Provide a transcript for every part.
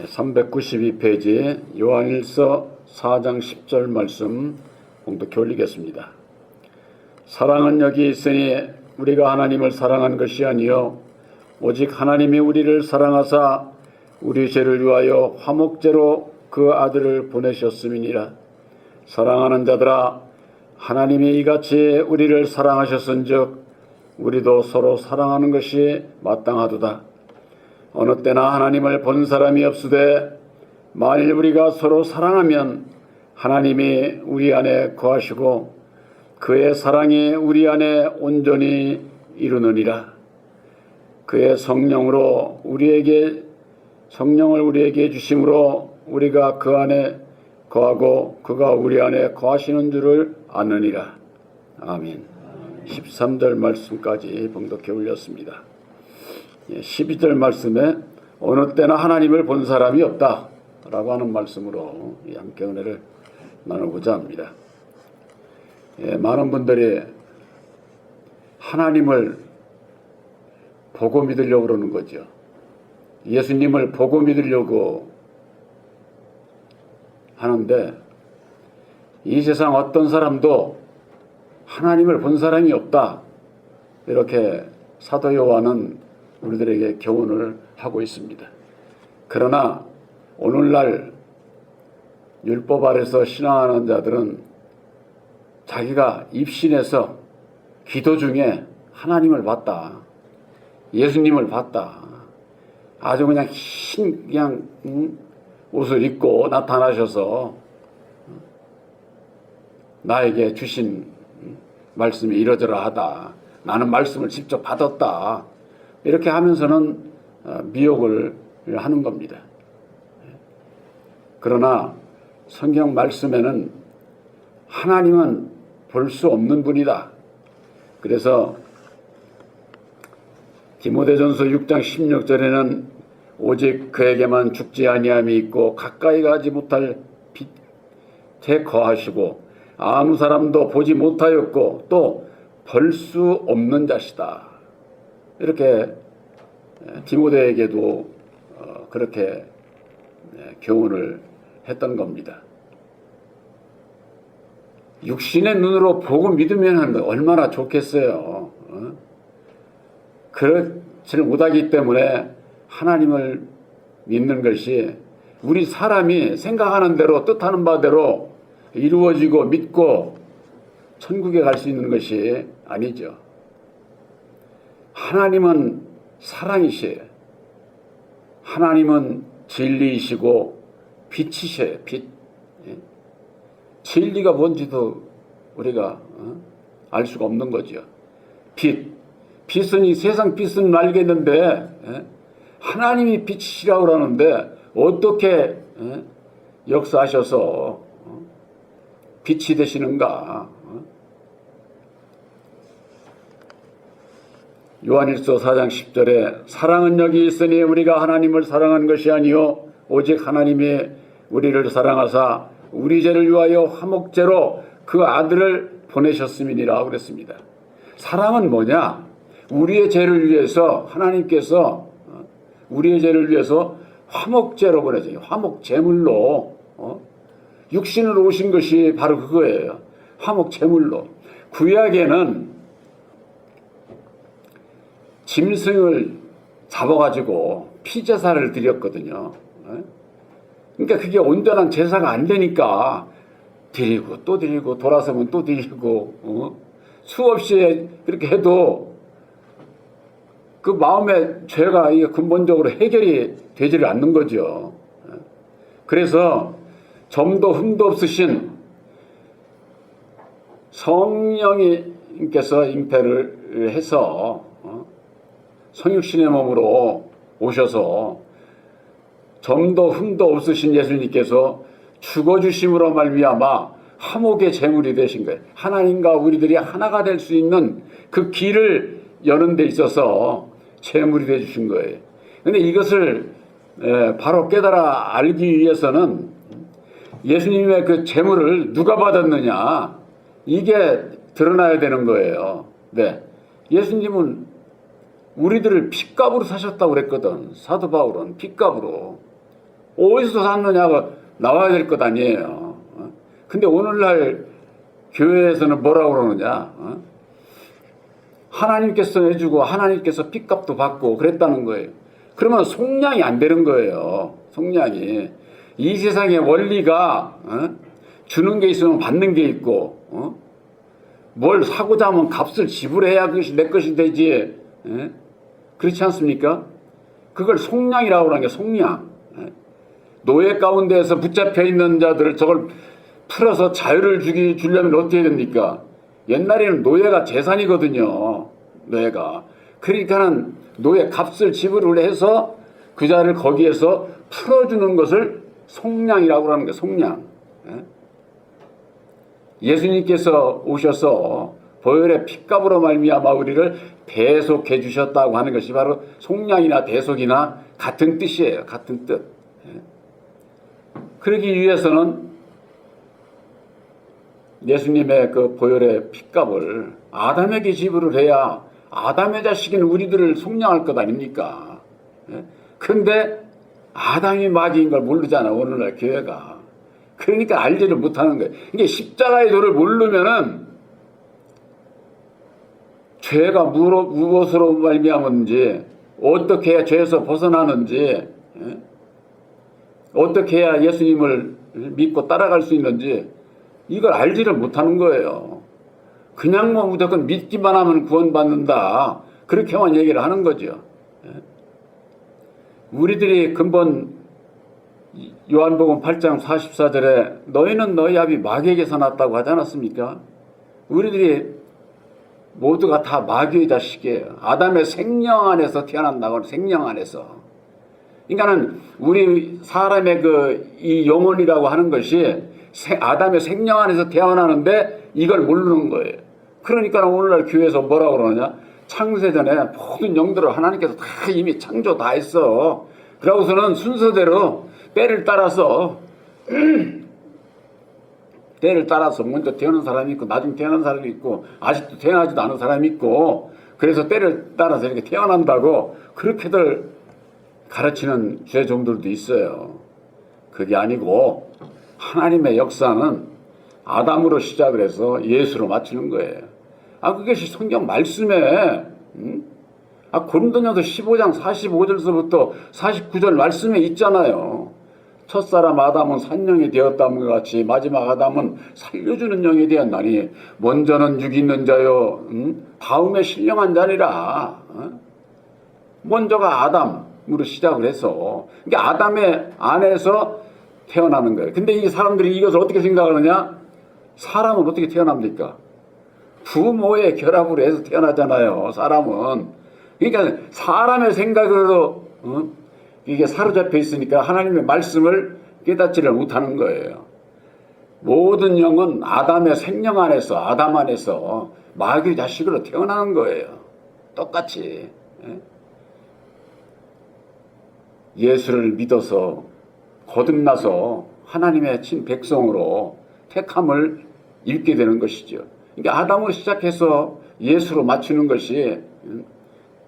392페이지 요한일서 4장 10절 말씀 봉독해 올리겠습니다. 사랑은 여기 있으니 우리가 하나님을 사랑한 것이 아니요 오직 하나님이 우리를 사랑하사 우리 죄를 위하여 화목제로 그 아들을 보내셨음이니라. 사랑하는 자들아, 하나님이 이같이 우리를 사랑하셨은즉 우리도 서로 사랑하는 것이 마땅하도다. 어느 때나 하나님을 본 사람이 없으되 만일 우리가 서로 사랑하면 하나님이 우리 안에 거하시고 그의 사랑이 우리 안에 온전히 이루느니라. 그의 성령을 우리에게 주심으로 우리가 그 안에 거하고 그가 우리 안에 거하시는 줄을 아느니라. 아멘. 13절 말씀까지 봉독해 올렸습니다. 12절 말씀에 어느 때나 하나님을 본 사람이 없다 라고 하는 말씀으로 함께 은혜를 나누고자 합니다. 많은 분들이 하나님을 보고 믿으려고 그러는 거죠. 예수님을 보고 믿으려고 하는데 이 세상 어떤 사람도 하나님을 본 사람이 없다, 이렇게 사도 요한은 우리들에게 교훈을 하고 있습니다. 그러나 오늘날 율법 아래서 신앙하는 자들은 자기가 입신해서 기도 중에 하나님을 봤다, 예수님을 봤다, 아주 그냥 흰 옷을 입고 나타나셔서 나에게 주신 말씀이 이러저러하다, 나는 말씀을 직접 받았다, 이렇게 하면서는 미혹을 하는 겁니다. 그러나 성경 말씀에는 하나님은 볼 수 없는 분이다. 그래서 디모데전서 6장 16절에는 오직 그에게만 죽지 아니함이 있고 가까이 가지 못할 빛에 거하시고 아무 사람도 보지 못하였고 또 볼 수 없는 자시다. 이렇게 디모데에게도 그렇게 교훈을 했던 겁니다. 육신의 눈으로 보고 믿으면 얼마나 좋겠어요. 그렇지를 못하기 때문에 하나님을 믿는 것이 우리 사람이 생각하는 대로 뜻하는 바대로 이루어지고 믿고 천국에 갈 수 있는 것이 아니죠. 하나님은 사랑이시에요. 하나님은 진리이시고 빛이셔요. 빛. 진리가 뭔지도 우리가 알 수가 없는 거죠. 빛. 빛은 이 세상 빛은 알겠는데 하나님이 빛이시라고 그러는데 어떻게 역사하셔서 빛이 되시는가. 요한일서 4장 10절에 사랑은 여기 있으니 우리가 하나님을 사랑한 것이 아니요 오직 하나님이 우리를 사랑하사 우리 죄를 위하여 화목제로 그 아들을 보내셨음이니라 그랬습니다. 사랑은 뭐냐? 우리의 죄를 위해서 하나님께서 우리의 죄를 위해서 화목제로 보내줘요. 화목제물로 육신으로 오신 것이 바로 그거예요. 화목제물로. 구약에는 짐승을 잡아가지고 피제사를 드렸거든요. 그러니까 그게 온전한 제사가 안 되니까 드리고 또 드리고 돌아서면 또 드리고 수없이 그렇게 해도 그 마음의 죄가 근본적으로 해결이 되지를 않는 거죠. 그래서 점도 흠도 없으신 성령님께서 잉태를 해서 성육신의 몸으로 오셔서 점도 흠도 없으신 예수님께서 죽어주심으로 말미암아 화목의 제물이 되신 거예요. 하나님과 우리들이 하나가 될 수 있는 그 길을 여는 데 있어서 제물이 되어 주신 거예요. 그런데 이것을 바로 깨달아 알기 위해서는 예수님의 그 제물을 누가 받았느냐, 이게 드러나야 되는 거예요. 네. 예수님은 우리들을 핏값으로 사셨다고 그랬거든. 사도 바울은 핏값으로. 어디서 샀느냐고 나와야 될 것 아니에요. 근데 오늘날 교회에서는 뭐라고 그러느냐? 하나님께서 내주고 하나님께서 핏값도 받고 그랬다는 거예요. 그러면 속량이 안 되는 거예요. 속량이. 이 세상의 원리가 주는 게 있으면 받는 게 있고 뭘 사고자 하면 값을 지불해야 그것이 내 것이 되지. 그렇지 않습니까? 그걸 속량이라고 하는 게 속량. 노예 가운데에서 붙잡혀 있는 자들을 저걸 풀어서 자유를 주려면 어떻게 해야 됩니까? 옛날에는 노예가 재산이거든요. 노예가. 그러니까는 노예 값을 지불을 해서 그 자를 거기에서 풀어주는 것을 속량이라고 하는 게 속량. 예수님께서 오셔서 보혈의 핏값으로 말미암아 우리를 대속해 주셨다고 하는 것이 바로 속량이나 대속이나 같은 뜻이에요. 같은 뜻. 그러기 위해서는 예수님의 그 보혈의 핏값을 아담에게 지불을 해야 아담의 자식인 우리들을 속량할 것 아닙니까? 그런데 아담이 마귀인 걸 모르잖아, 오늘날 교회가. 그러니까 알지를 못하는 거예요. 이게 십자가의 도를 모르면은 죄가 무엇으로 말미암은지, 어떻게 해야 죄에서 벗어나는지, 어떻게 해야 예수님을 믿고 따라갈 수 있는지 이걸 알지를 못하는 거예요. 그냥 뭐 무조건 믿기만 하면 구원받는다, 그렇게만 얘기를 하는 거죠. 우리들이 근본 요한복음 8장 44절에 너희는 너희 아비 마귀에게서 났다고 하지 않았습니까? 우리들이 모두가 다 마귀의 자식이에요. 아담의 생명 안에서 태어난다고. 생명 안에서. 그러니까는 우리 사람의 이 영혼이라고 하는 것이 아담의 생명 안에서 태어나는데 이걸 모르는 거예요. 그러니까 오늘날 교회에서 뭐라고 그러느냐? 창세전에 모든 영들을 하나님께서 다 이미 창조 다 했어. 그러고서는 순서대로 때를 따라서 먼저 태어난 사람이 있고 나중에 태어난 사람이 있고 아직도 태어나지도 않은 사람이 있고, 그래서 때를 따라서 이렇게 태어난다고 그렇게들 가르치는 죄종들도 있어요. 그게 아니고 하나님의 역사는 아담으로 시작을 해서 예수로 마치는 거예요. 그것이 성경 말씀에 고린도전서 15장 45절서부터 49절 말씀에 있잖아요. 첫사람 아담은 산영이 되었다는 것 같이 마지막 아담은 살려주는 영이 되었나니 먼저는 육 있는 자요 다음에 신령한 자니라. 먼저가 아담으로 시작을 해서 그러니까 아담의 안에서 태어나는 거예요. 근데 이 사람들이 이것을 어떻게 생각하느냐? 사람은 어떻게 태어납니까? 부모의 결합으로 해서 태어나잖아요. 사람은. 그러니까 사람의 생각으로 이게 사로잡혀 있으니까 하나님의 말씀을 깨닫지를 못하는 거예요. 모든 영은 아담의 생명 안에서, 아담 안에서 마귀 자식으로 태어나는 거예요. 똑같이. 예수를 믿어서 거듭나서 하나님의 친백성으로 택함을 입게 되는 것이죠. 그러니까 아담으로 시작해서 예수로 맞추는 것이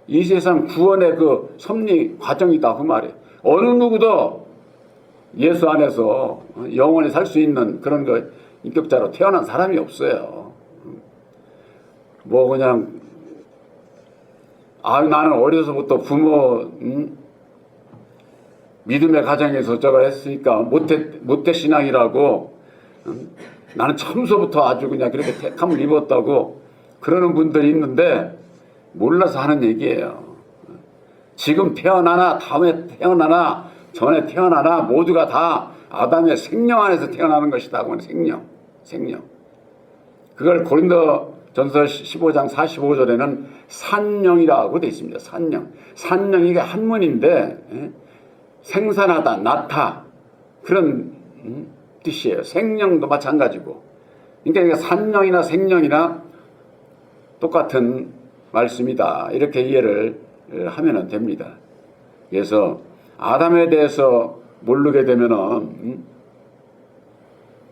이 세상 구원의 그 섭리 과정이다, 그 말이에요. 어느 누구도 예수 안에서 영원히 살 수 있는 그런 인격자로 태어난 사람이 없어요. 뭐 그냥 나는 어려서부터 부모 믿음의 가정에서 저걸 했으니까 모태 신앙이라고 나는 처음서부터 아주 그냥 그렇게 택함을 입었다고 그러는 분들이 있는데 몰라서 하는 얘기예요. 지금 태어나나 다음에 태어나나 전에 태어나나 모두가 다 아담의 생명 안에서 태어나는 것이다. 생명. 그걸 고린도전서 15장 45절에는 산령이라고 되어 있습니다. 산령 이게 한문인데 생산하다, 낳다 그런 뜻이에요. 생명도 마찬가지고. 그러니까 산령이나 생령이나 똑같은 말씀이다. 이렇게 이해를 하면 됩니다. 그래서 아담에 대해서 모르게 되면은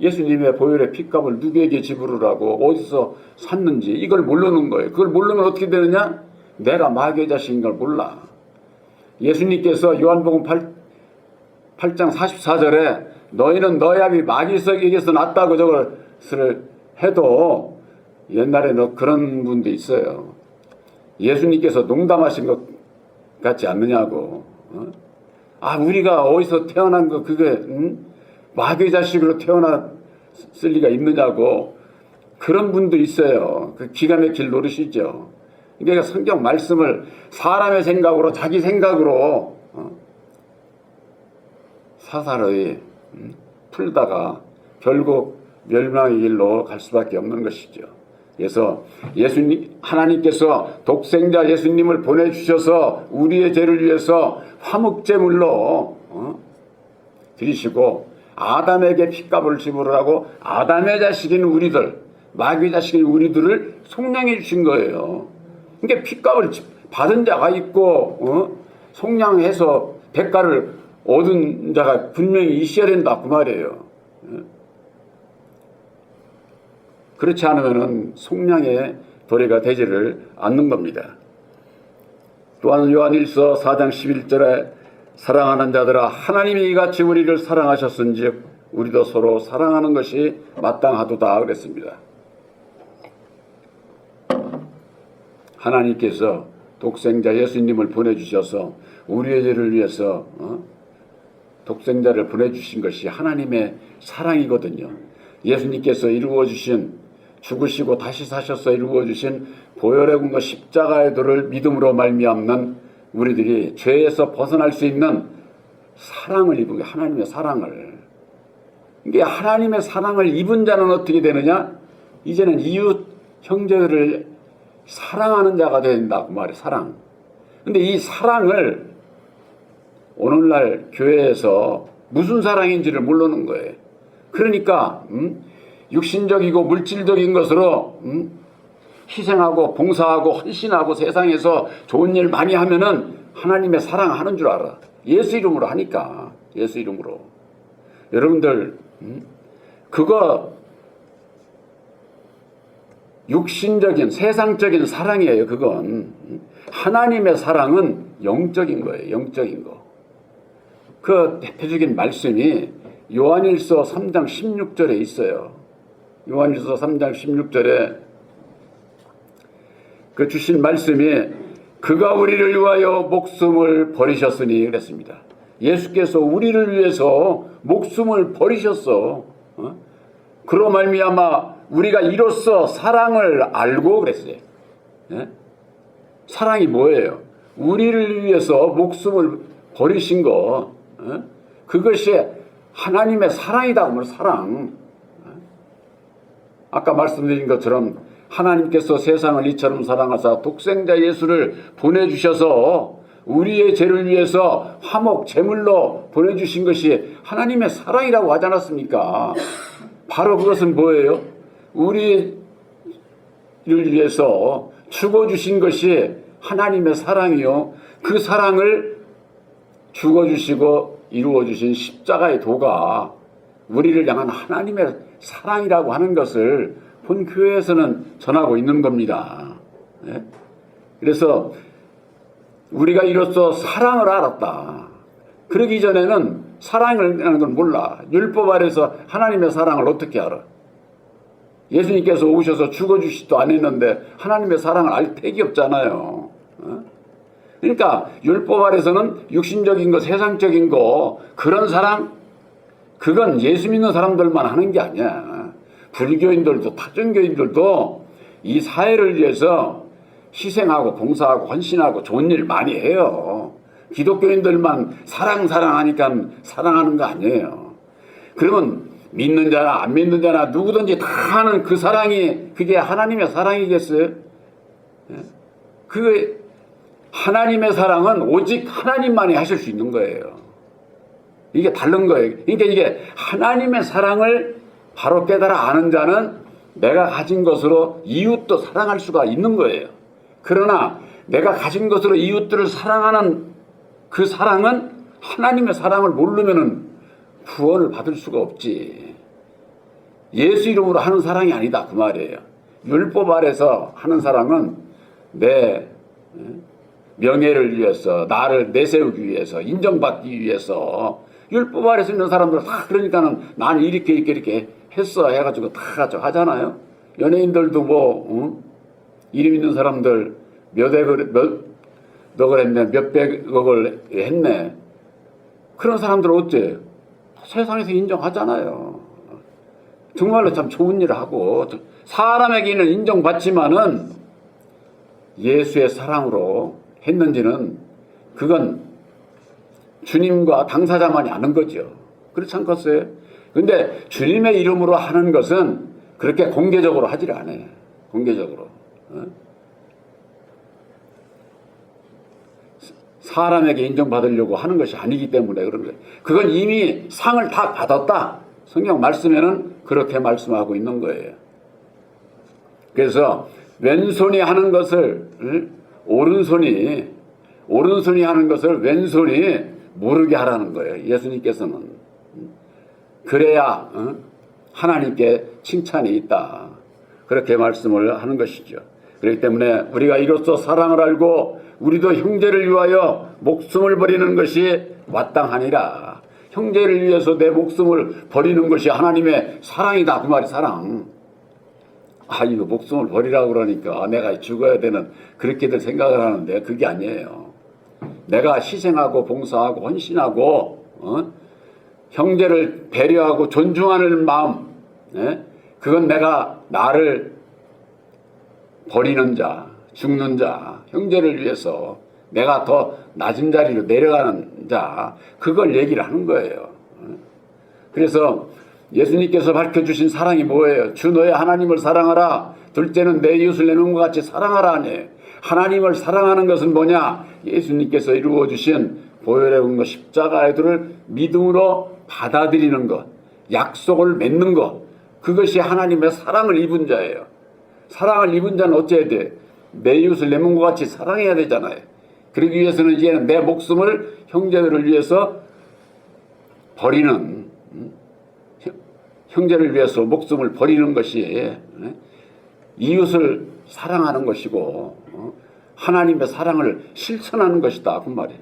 예수님의 보혈의 핏값을 누구에게 지불을 하고 어디서 샀는지 이걸 모르는 거예요. 그걸 모르면 어떻게 되느냐? 내가 마귀의 자식인 걸 몰라. 예수님께서 요한복음 8장 44절에 너희는 너희 아비 마귀에게서 났다고 저것을 해도 옛날에는 그런 분도 있어요. 예수님께서 농담하신 것 같지 않느냐고. 우리가 어디서 태어난 거 그게 마귀 자식으로 태어났을 리가 있느냐고. 그런 분도 있어요. 그 기가 막힐 노릇이죠. 그러니까 성경 말씀을 사람의 생각으로 자기 생각으로 사사로이 풀다가 결국 멸망의 길로 갈 수밖에 없는 것이죠. 그래서 하나님께서 독생자 예수님을 보내주셔서 우리의 죄를 위해서 화목제물로 드리시고 아담에게 핏값을 지불하고 아담의 자식인 우리들, 마귀 자식인 우리들을 속량해 주신 거예요. 그러니까 핏값을 받은 자가 있고 속량해서 대가를 얻은 자가 분명히 있어야 된다 그 말이에요. 그렇지 않으면 속량의 도래가 되지를 않는 겁니다. 또한 요한일서 4장 11절에 사랑하는 자들아 하나님이 이같이 우리를 사랑하셨은즉 우리도 서로 사랑하는 것이 마땅하도다 그랬습니다. 하나님께서 독생자 예수님을 보내주셔서 우리의 죄를 위해서 독생자를 보내주신 것이 하나님의 사랑이거든요. 예수님께서 이루어주신 죽으시고 다시 사셔서 이루어주신 보혈의 공로 십자가의 도를 믿음으로 말미암는 우리들이 죄에서 벗어날 수 있는 사랑을 입은 게 하나님의 사랑을. 이게 하나님의 사랑을 입은 자는 어떻게 되느냐? 이제는 이웃 형제를 사랑하는 자가 된다 그 말이에요. 사랑. 근데 이 사랑을 오늘날 교회에서 무슨 사랑인지를 모르는 거예요. 그러니까 육신적이고 물질적인 것으로 희생하고 봉사하고 헌신하고 세상에서 좋은 일 많이 하면은 하나님의 사랑하는 줄 알아. 예수 이름으로 하니까. 예수 이름으로. 여러분들 그거 육신적인 세상적인 사랑이에요. 그건 하나님의 사랑은 영적인 거예요. 영적인 거. 그 대표적인 말씀이 요한일서 3장 16절에 있어요. 요한일서 3장 16절에 그 주신 말씀이 그가 우리를 위하여 목숨을 버리셨으니 그랬습니다. 예수께서 우리를 위해서 목숨을 버리셨어. 그로 말미암아 우리가 이로써 사랑을 알고 그랬어요. 사랑이 뭐예요? 우리를 위해서 목숨을 버리신 거. 그것이 하나님의 사랑이다. 그 사랑. 아까 말씀드린 것처럼 하나님께서 세상을 이처럼 사랑하사 독생자 예수를 보내주셔서 우리의 죄를 위해서 화목 제물로 보내주신 것이 하나님의 사랑이라고 하지 않았습니까? 바로 그것은 뭐예요? 우리를 위해서 죽어주신 것이 하나님의 사랑이요. 그 사랑을 죽어주시고 이루어주신 십자가의 도가 우리를 향한 하나님의 사랑이라고 하는 것을 본 교회에서는 전하고 있는 겁니다. 그래서 우리가 이로써 사랑을 알았다. 그러기 전에는 사랑을 하는 건 몰라. 율법 아래서 하나님의 사랑을 어떻게 알아? 예수님께서 오셔서 죽어주시지도 않았는데 하나님의 사랑을 알 택이 없잖아요. 그러니까 율법 아래서는 육신적인 거, 세상적인 거, 그런 사랑, 그건 예수 믿는 사람들만 하는 게 아니야. 불교인들도 타종교인들도 이 사회를 위해서 희생하고 봉사하고 헌신하고 좋은 일 많이 해요. 기독교인들만 사랑하니까 사랑하는 거 아니에요. 그러면 믿는 자나 안 믿는 자나 누구든지 다 하는 그 사랑이 그게 하나님의 사랑이겠어요? 그 하나님의 사랑은 오직 하나님만이 하실 수 있는 거예요. 이게 다른 거예요. 그러니까 이게 하나님의 사랑을 바로 깨달아 아는 자는 내가 가진 것으로 이웃도 사랑할 수가 있는 거예요. 그러나 내가 가진 것으로 이웃들을 사랑하는 그 사랑은 하나님의 사랑을 모르면은 구원을 받을 수가 없지. 예수 이름으로 하는 사랑이 아니다 그 말이에요. 율법 아래서 하는 사랑은 내 명예를 위해서 나를 내세우기 위해서 인정받기 위해서 율법 아래서 있는 사람들 다 그러니까는 나는 이렇게 했어 해가지고 다 하잖아요. 연예인들도 뭐 이름 있는 사람들 몇억을 했네, 몇백억을 했네. 그런 사람들은 어째 세상에서 인정하잖아요. 정말로 참 좋은 일을 하고 사람에게는 인정받지만은 예수의 사랑으로 했는지는 그건 주님과 당사자만이 아는 거죠. 그렇지 않겠어요? 근데 주님의 이름으로 하는 것은 그렇게 공개적으로 하질 않아요. 공개적으로. 사람에게 인정받으려고 하는 것이 아니기 때문에 그런 거예요. 그건 이미 상을 다 받았다. 성경 말씀에는 그렇게 말씀하고 있는 거예요. 그래서 왼손이 하는 것을 오른손이 하는 것을 왼손이 모르게 하라는 거예요. 예수님께서는. 그래야 하나님께 칭찬이 있다. 그렇게 말씀을 하는 것이죠. 그렇기 때문에 우리가 이로써 사랑을 알고 우리도 형제를 위하여 목숨을 버리는 것이 마땅하니라. 형제를 위해서 내 목숨을 버리는 것이 하나님의 사랑이다. 그 말이 사랑. 이거 목숨을 버리라고 그러니까 내가 죽어야 되는 그렇게들 생각을 하는데 그게 아니에요. 내가 희생하고 봉사하고 헌신하고 형제를 배려하고 존중하는 마음, 그건 내가 나를 버리는 자, 죽는 자, 형제를 위해서 내가 더 낮은 자리로 내려가는 자, 그걸 얘기를 하는 거예요. 그래서 예수님께서 밝혀주신 사랑이 뭐예요? 주 너의 하나님을 사랑하라. 둘째는 내 이웃을 내 몸과 같이 사랑하라 하네. 하나님을 사랑하는 것은 뭐냐? 예수님께서 이루어주신 보혈의 공로 십자가의 도를 믿음으로 받아들이는 것, 약속을 맺는 것, 그것이 하나님의 사랑을 입은 자예요. 사랑을 입은 자는 어째야 돼? 내 이웃을 내 몸과 같이 사랑해야 되잖아요. 그러기 위해서는 이제 내 목숨을 형제들을 위해서 버리는, 형제를 위해서 목숨을 버리는 것이 이웃을 사랑하는 것이고 하나님의 사랑을 실천하는 것이다. 그 말이에요.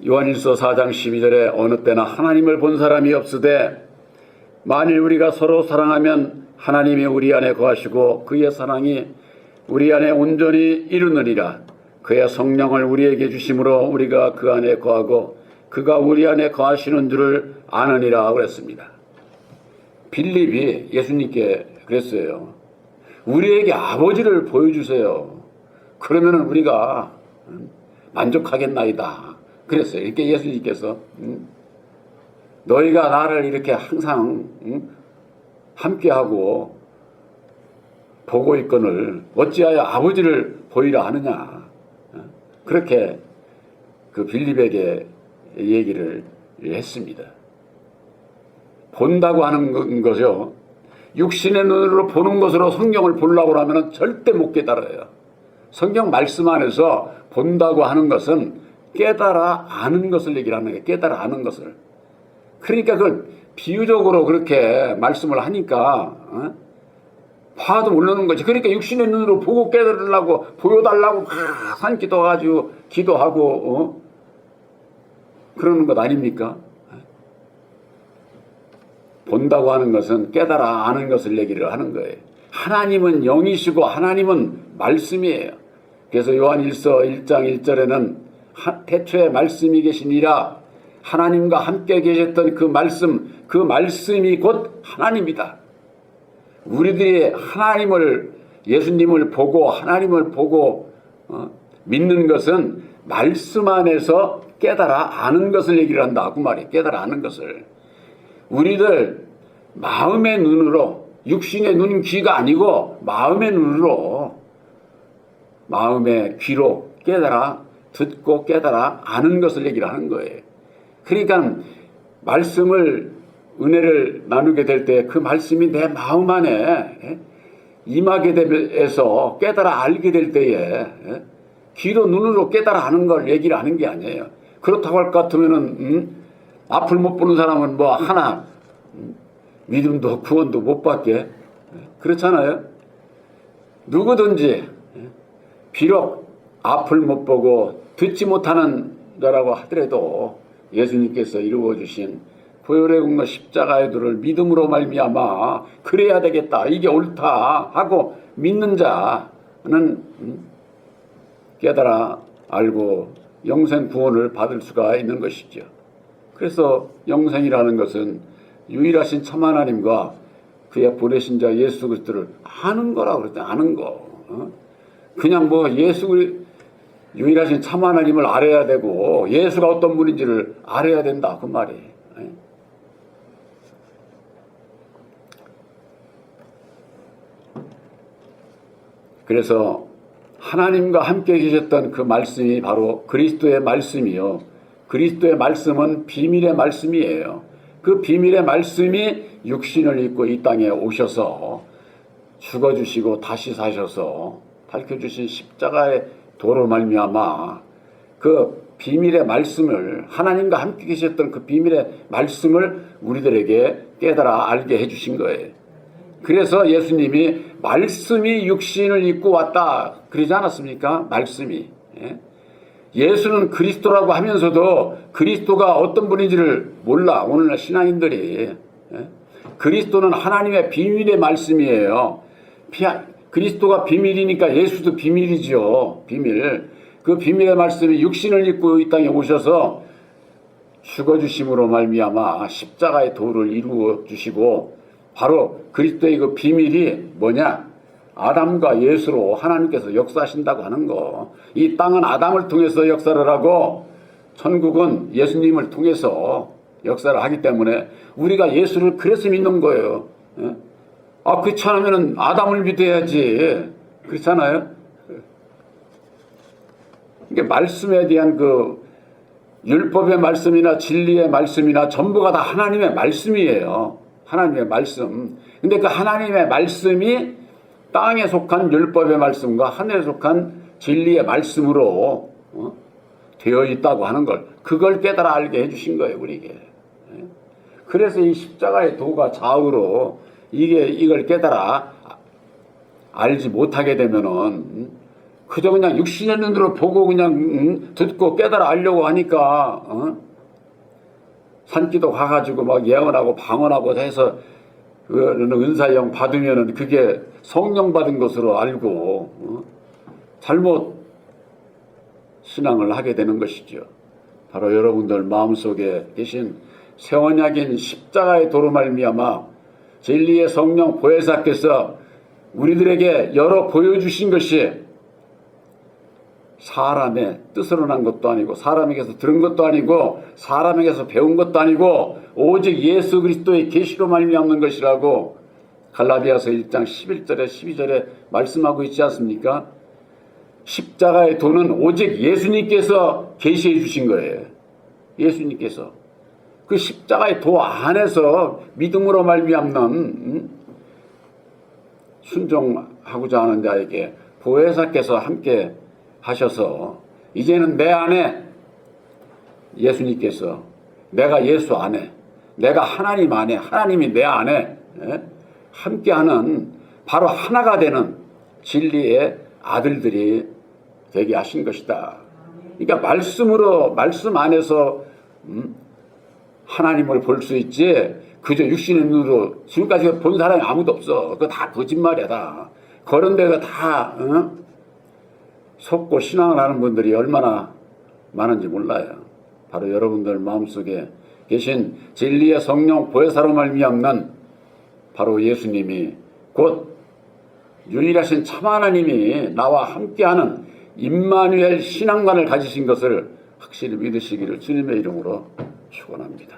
요한일서 4장 12절에 어느 때나 하나님을 본 사람이 없으되 만일 우리가 서로 사랑하면 하나님이 우리 안에 거하시고 그의 사랑이 우리 안에 온전히 이루느니라. 그의 성령을 우리에게 주심으로 우리가 그 안에 거하고 그가 우리 안에 거하시는 줄을 아느니라 그랬습니다. 빌립이 예수님께 그랬어요. 우리에게 아버지를 보여주세요. 그러면은 우리가 만족하겠나이다. 그랬어요. 이렇게 예수님께서 너희가 나를 이렇게 항상 함께하고 보고 있거늘 어찌하여 아버지를 보이라 하느냐. 그렇게 그 빌립에게 얘기를 했습니다. 본다고 하는 것이요. 육신의 눈으로 보는 것으로 성경을 보려고 하면 절대 못 깨달아요. 성경 말씀 안에서 본다고 하는 것은 깨달아 아는 것을 얘기를 하는 거예요. 깨달아 아는 것을. 그러니까 그걸 비유적으로 그렇게 말씀을 하니까 화도 올라오는 거지. 그러니까 육신의 눈으로 보고 깨달으려고 보여달라고 산 기도가지고 기도하고 그러는 것 아닙니까? 본다고 하는 것은 깨달아 아는 것을 얘기를 하는 거예요. 하나님은 영이시고 하나님은 말씀이에요. 그래서 요한일서 1장 1절에는 태초에 말씀이 계시니라. 하나님과 함께 계셨던 그 말씀이 곧 하나님이다. 우리들이 하나님을, 예수님을 보고 하나님을 보고 믿는 것은 말씀 안에서 깨달아 아는 것을 얘기를 한다. 그 말이에요. 깨달아 아는 것을. 우리들 마음의 눈으로, 육신의 눈, 귀가 아니고 마음의 눈으로, 마음의 귀로 깨달아 듣고 깨달아 아는 것을 얘기를 하는 거예요. 그러니까 말씀을, 은혜를 나누게 될 때 그 말씀이 내 마음 안에 임하게 되면서 깨달아 알게 될 때에 귀로 눈으로 깨달아 아는 걸 얘기를 하는 게 아니에요. 그렇다고 할 것 같으면은 앞을 못 보는 사람은 뭐 하나 믿음도 구원도 못 받게 그렇잖아요. 누구든지 비록 앞을 못 보고 듣지 못하는 자라고 하더라도 예수님께서 이루어주신 보혈의 공로 십자가의 도를 믿음으로 말미암아 그래야 되겠다, 이게 옳다 하고 믿는 자는 깨달아 알고 영생 구원을 받을 수가 있는 것이죠. 그래서 영생이라는 것은 유일하신 참 하나님과 그의 보내신 자 예수 그리스도를 아는 거라고 그랬더니 아는 거. 그냥 뭐 유일하신 참 하나님을 알아야 되고 예수가 어떤 분인지를 알아야 된다 그 말이. 그래서 하나님과 함께 계셨던 그 말씀이 바로 그리스도의 말씀이요. 그리스도의 말씀은 비밀의 말씀이에요. 그 비밀의 말씀이 육신을 입고 이 땅에 오셔서 죽어주시고 다시 사셔서 밝혀주신 십자가의 도로 말미암아 그 비밀의 말씀을, 하나님과 함께 계셨던 그 비밀의 말씀을 우리들에게 깨달아 알게 해주신 거예요. 그래서 예수님이 말씀이 육신을 입고 왔다 그러지 않았습니까? 말씀이. 예수는 그리스도라고 하면서도 그리스도가 어떤 분인지를 몰라. 오늘날 신앙인들이. 그리스도는 하나님의 비밀의 말씀이에요. 그리스도가 비밀이니까 예수도 비밀이죠. 비밀. 그 비밀의 말씀이 육신을 입고 이 땅에 오셔서 죽어주심으로 말미암아 십자가의 도를 이루어 주시고, 바로 그리스도의 그 비밀이 뭐냐? 아담과 예수로 하나님께서 역사하신다고 하는 거. 이 땅은 아담을 통해서 역사를 하고 천국은 예수님을 통해서 역사를 하기 때문에 우리가 예수를 그래서 믿는 거예요. 그렇지 않으면 아담을 믿어야지. 그렇잖아요. 이게 말씀에 대한 그 율법의 말씀이나 진리의 말씀이나 전부가 다 하나님의 말씀이에요. 하나님의 말씀. 근데 그 하나님의 말씀이 땅에 속한 율법의 말씀과 하늘에 속한 진리의 말씀으로 되어 있다고 하는 걸, 그걸 깨달아 알게 해주신 거예요, 우리에게. 그래서 이 십자가의 도가 좌우로 이걸 깨달아 알지 못하게 되면은 그저 그냥 육신의 눈으로 보고 그냥 듣고 깨달아 알려고 하니까 산기도 가가지고 막 예언하고 방언하고 해서 그 은사형 받으면은 그게 성령 받은 것으로 알고 잘못 신앙을 하게 되는 것이죠. 바로 여러분들 마음속에 계신 새 언약인 십자가의 도로 말미암아 진리의 성령 보혜사께서 우리들에게 열어 보여주신 것이 사람의 뜻으로 난 것도 아니고 사람에게서 들은 것도 아니고 사람에게서 배운 것도 아니고 오직 예수 그리스도의 계시로 말미암는 것이라고 갈라디아서 1장 11절에 12절에 말씀하고 있지 않습니까? 십자가의 도는 오직 예수님께서 계시해 주신 거예요. 예수님께서 그 십자가의 도 안에서 믿음으로 말미암는 순종하고자 하는 자에게 보혜사께서 함께 하셔서 이제는 내 안에 예수님께서, 내가 예수 안에, 내가 하나님 안에, 하나님이 내 안에 함께하는 바로 하나가 되는 진리의 아들들이 되게 하신 것이다. 그러니까 말씀 안에서 하나님을 볼 수 있지, 그저 육신의 눈으로 지금까지 본 사람이 아무도 없어. 그거 다 거짓말이야. 다 그런 데가 다 속고 신앙을 하는 분들이 얼마나 많은지 몰라요. 바로 여러분들 마음속에 계신 진리의 성령 보혜사로 말미암는 바로 예수님이 곧 유일하신 참 하나님이 나와 함께하는 임마누엘 신앙관을 가지신 것을 확실히 믿으시기를 주님의 이름으로 축원합니다.